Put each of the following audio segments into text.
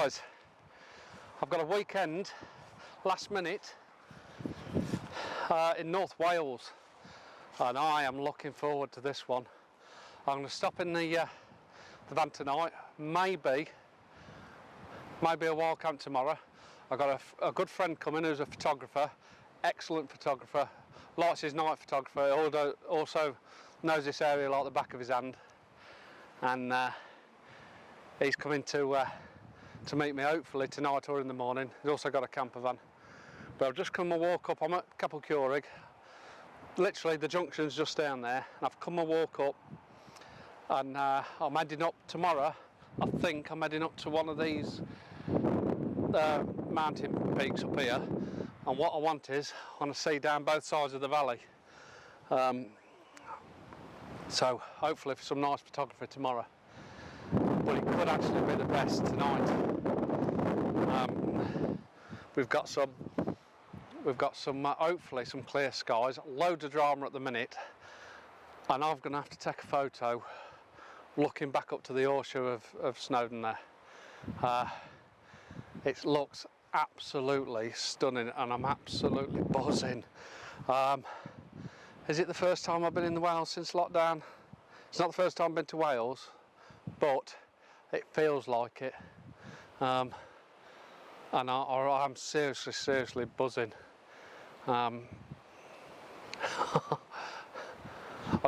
guys, I've got a weekend last minute in North Wales and I am looking forward to this one. I'm going to stop in the van tonight, maybe a wild camp tomorrow. I've got a good friend coming who's a photographer, excellent photographer, likes his night photography, also knows this area like the back of his hand, and he's coming to meet me hopefully tonight or in the morning. He's also got a camper van. But I've just come a walk up. I'm at Capel, literally the junction's just down there, and I've come a walk up, and I'm heading up tomorrow. I think I'm heading up to one of these mountain peaks up here, and what I want is I want to see down both sides of the valley. So hopefully for some nice photography tomorrow, but it could actually be the best tonight. We've got some hopefully some clear skies, loads of drama at the minute, and I'm going to have to take a photo looking back up to the horseshoe of Snowdonia. It looks absolutely stunning and I'm absolutely buzzing. Is it the first time I've been in Wales since lockdown? It's not the first time I've been to Wales, but it feels like it. And I'm seriously buzzing. I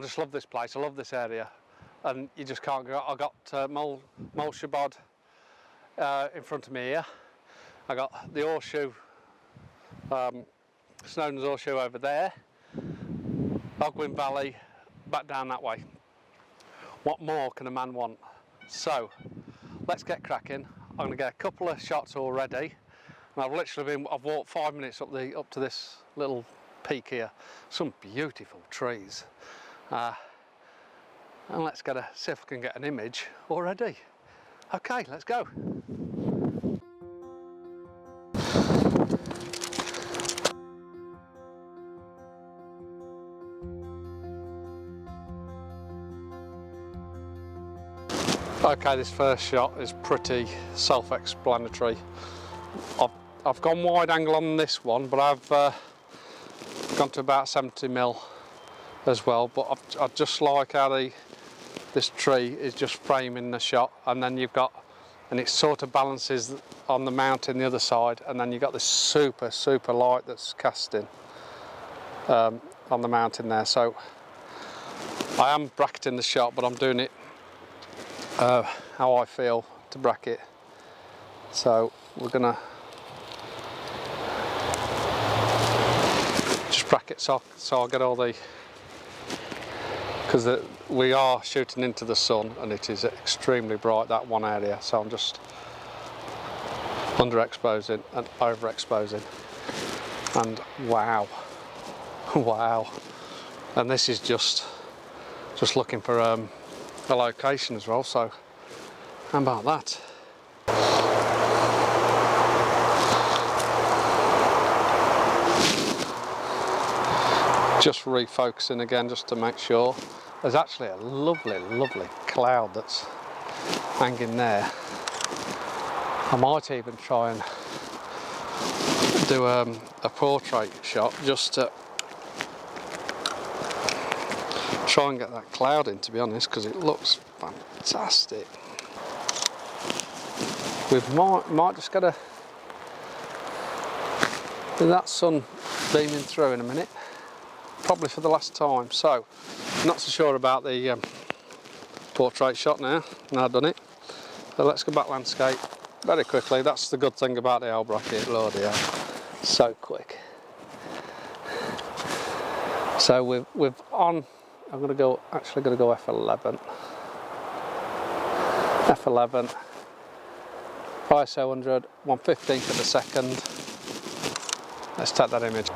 just love this place, I love this area, and you just can't go. I got Molshabod in front of me here. I got the horseshoe, Snowdon's horseshoe over there, Ogwyn Valley back down that way. What more can a man want? So let's get cracking. I'm going to get a couple of shots already, and I've walked 5 minutes up to this little peak here. Some beautiful trees, and let's see if I can get an image already. Okay, let's go. Okay, this first shot is pretty self-explanatory. I've gone wide angle on this one, but I've gone to about 70mm as well. But I just like how this tree is just framing the shot, and then you've got, and it sort of balances on the mountain the other side, and then you've got this super light that's casting on the mountain there. So I am bracketing the shot, but I'm doing it how I feel to bracket. So we're gonna just bracket so I'll get all the, because we are shooting into the sun and it is extremely bright, that one area, so I'm just underexposing and overexposing, and wow, and this is just looking for a location as well, so how about that? Just refocusing again just to make sure. There's actually a lovely cloud that's hanging there. I might even try and do a portrait shot just to try and get that cloud in, to be honest, because it looks fantastic. We might just get with that sun beaming through in a minute, probably for the last time. So not so sure about the portrait shot now I've done it. So let's go back landscape very quickly. That's the good thing about the L bracket, Lord, yeah, so quick. So we've on. I'm actually gonna go F11. F11. ISO 100, 1/15 of a second. Let's take that image.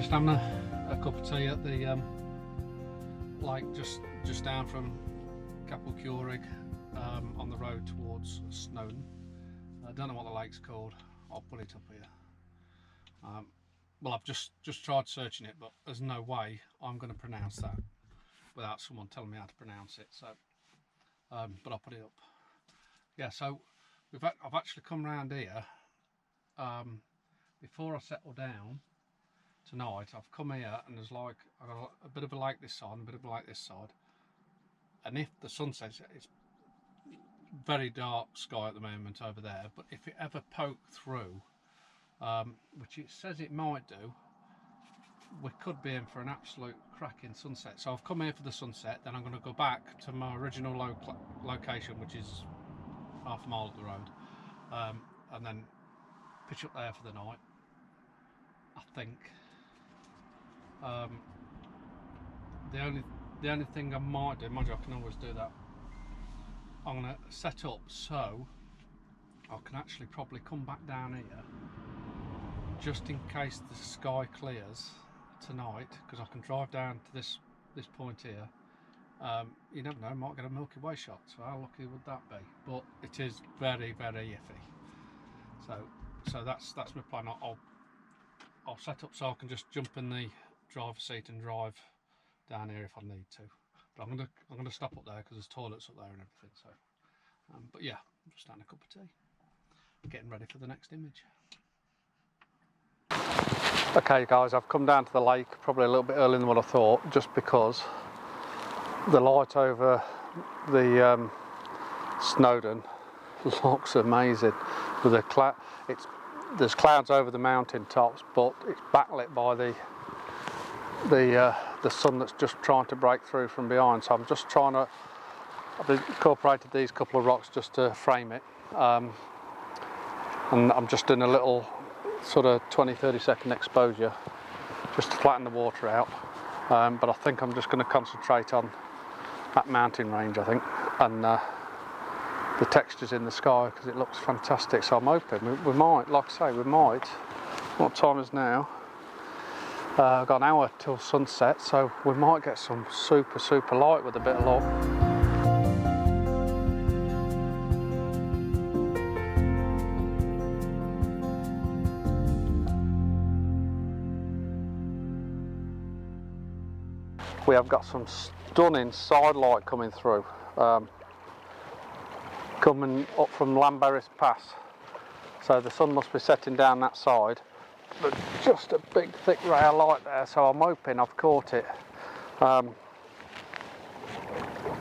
Just having a cup of tea at the lake just down from Capel Curig, on the road towards Snowdon. I don't know what the lake's called. I'll put it up here. Well, I've just tried searching it, but there's no way I'm going to pronounce that without someone telling me how to pronounce it. So, but I'll put it up. Yeah. So I've actually come round here. Before I settle down tonight, I've come here and there's like I've got a bit of a lake this side and a bit of a lake this side. And if the sun sets, it's very dark sky at the moment over there. But if it ever poked through, which it says it might do, we could be in for an absolute cracking sunset. So I've come here for the sunset, then I'm going to go back to my original location, which is half a mile up the road, and then pitch up there for the night, I think. The only thing I might do, mind you, I can always do that, I'm going to set up so I can actually probably come back down here just in case the sky clears tonight, because I can drive down to this point here. You never know, I might get a Milky Way shot, so how lucky would that be? But it is very, very iffy. So that's my plan. I'll set up so I can just jump in the driver's seat and drive down here if I need to. But I'm gonna stop up there because there's toilets up there and everything. So, but yeah, I'm just having a cup of tea, getting ready for the next image. Okay guys, I've come down to the lake probably a little bit earlier than what I thought, just because the light over the Snowdon looks amazing. With there's clouds over the mountain tops, but it's backlit by the sun that's just trying to break through from behind. So I'm just trying to, I've incorporated these couple of rocks just to frame it, and I'm just doing a little sort of 20-30 second exposure just to flatten the water out, but I think I'm just going to concentrate on that mountain range, I think, and the textures in the sky, because it looks fantastic. So I'm hoping we might, like I say, we might. What time is now? I've got an hour till sunset, so we might get some super light with a bit of luck. We have got some stunning side light coming through, coming up from Lamberris Pass. So the sun must be setting down that side, but just a big thick ray of light there, so I'm hoping I've caught it. It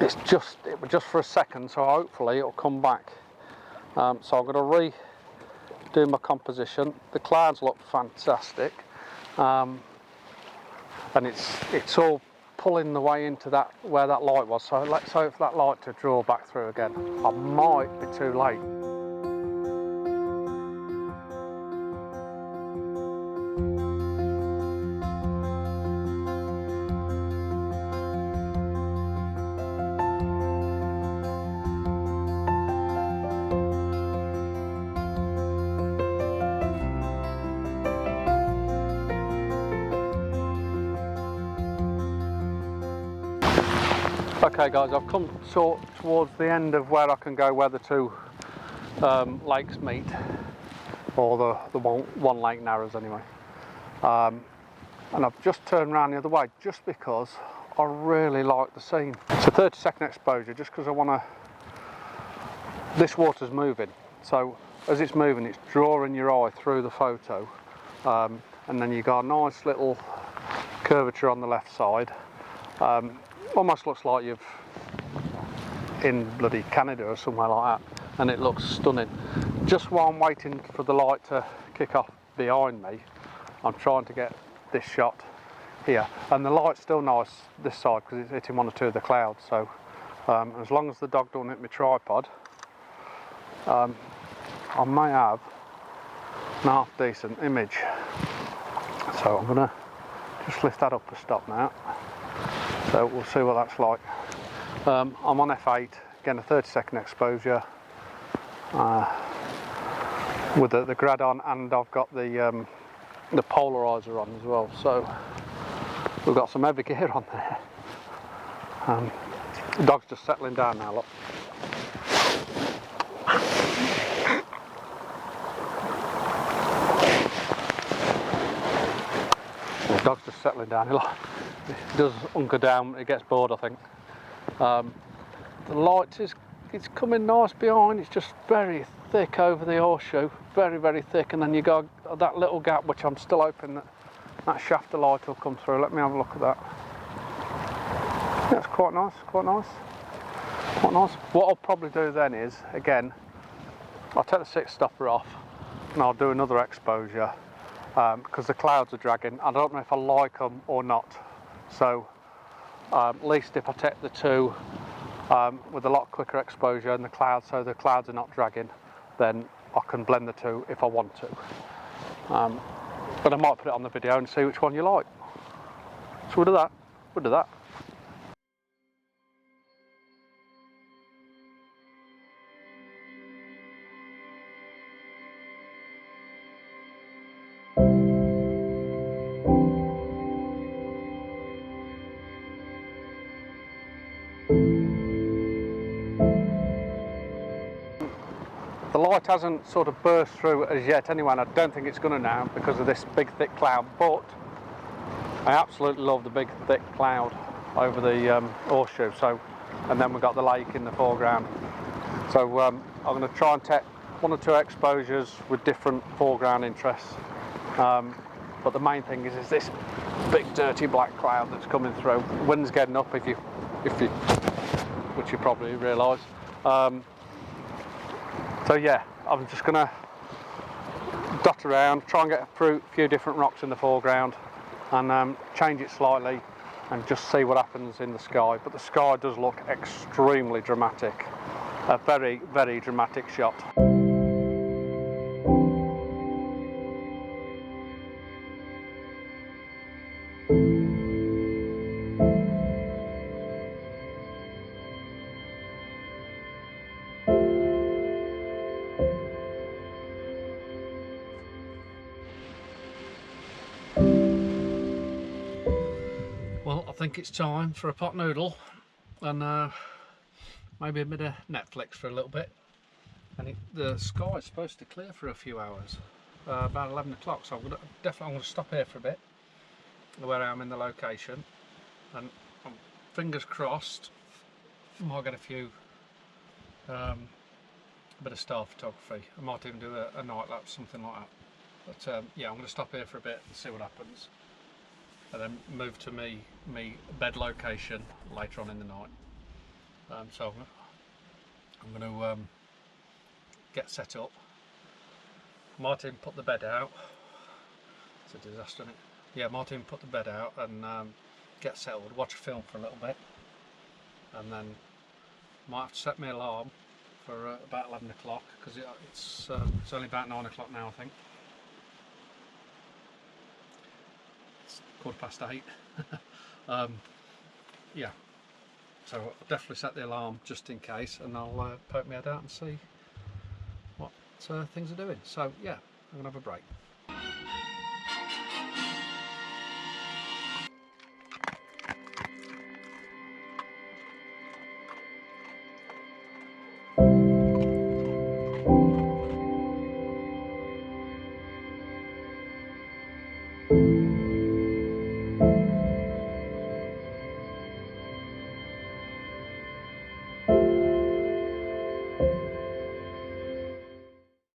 was just for a second, so hopefully it'll come back. So I'm going to redo my composition. The clouds look fantastic, and it's all pulling the way into that where that light was. So let's hope for that light to draw back through again. I might be too late. Okay guys, I've come towards the end of where I can go where the two lakes meet, or the one lake narrows anyway, and I've just turned around the other way just because I really like the scene. It's a 30-second exposure just because I want to, this water's moving, so as it's moving it's drawing your eye through the photo, and then you've got a nice little curvature on the left side. Almost looks like you've in bloody Canada or somewhere like that, and it looks stunning. Just while I'm waiting for the light to kick off behind me, I'm trying to get this shot here, and the light's still nice this side because it's hitting one or two of the clouds, so as long as the dog don't hit my tripod, I may have an half decent image. So I'm gonna just lift that up to stop now. So we'll see what that's like. I'm on f8, again a 30-second exposure with the grad on, and I've got the the polarizer on as well, so we've got some heavy gear on there. The dog's just settling down now, look. The dog's just settling down, he does hunker down, he gets bored I think. The light it's coming nice behind, it's just very thick over the horseshoe, very, very thick, and then you got that little gap which I'm still hoping that shaft of light will come through. Let me have a look at that. Yeah, it's quite nice, quite nice, quite nice. What I'll probably do then is, again, I'll take the six stopper off and I'll do another exposure because the clouds are dragging. I don't know if I like them or not, so at least if I take the two with a lot quicker exposure and the clouds, so the clouds are not dragging, then I can blend the two if I want to. But I might put it on the video and see which one you like. So we'll do that. We'll do that. The light hasn't sort of burst through as yet anyway, and I don't think it's going to now because of this big thick cloud, but I absolutely love the big thick cloud over the horseshoe. So, and then we've got the lake in the foreground. So I'm going to try and take one or two exposures with different foreground interests, but the main thing is this big dirty black cloud that's coming through. The wind's getting up if you which you probably realise. So yeah, I'm just going to dot around, try and get through a few different rocks in the foreground and change it slightly and just see what happens in the sky. But the sky does look extremely dramatic, a very, very dramatic shot. Well, I think it's time for a pot noodle and maybe a bit of Netflix for a little bit. And the sky is supposed to clear for a few hours, about 11 o'clock, so I'm going to stop here for a bit where I am in the location, and fingers crossed I might get a few bit of star photography. I might even do a night lapse, something like that. But yeah, I'm going to stop here for a bit and see what happens, and then move to me bed location later on in the night. So I'm going to get set up. Martin put the bed out. It's a disaster, isn't it? Yeah, Martin put the bed out and get settled, watch a film for a little bit, and then might have to set my alarm for about 11 o'clock because it's only about 9 o'clock now, I think. It's 8:15. Yeah, so I'll definitely set the alarm just in case, and I'll poke my head out and see what things are doing. So yeah, I'm gonna have a break.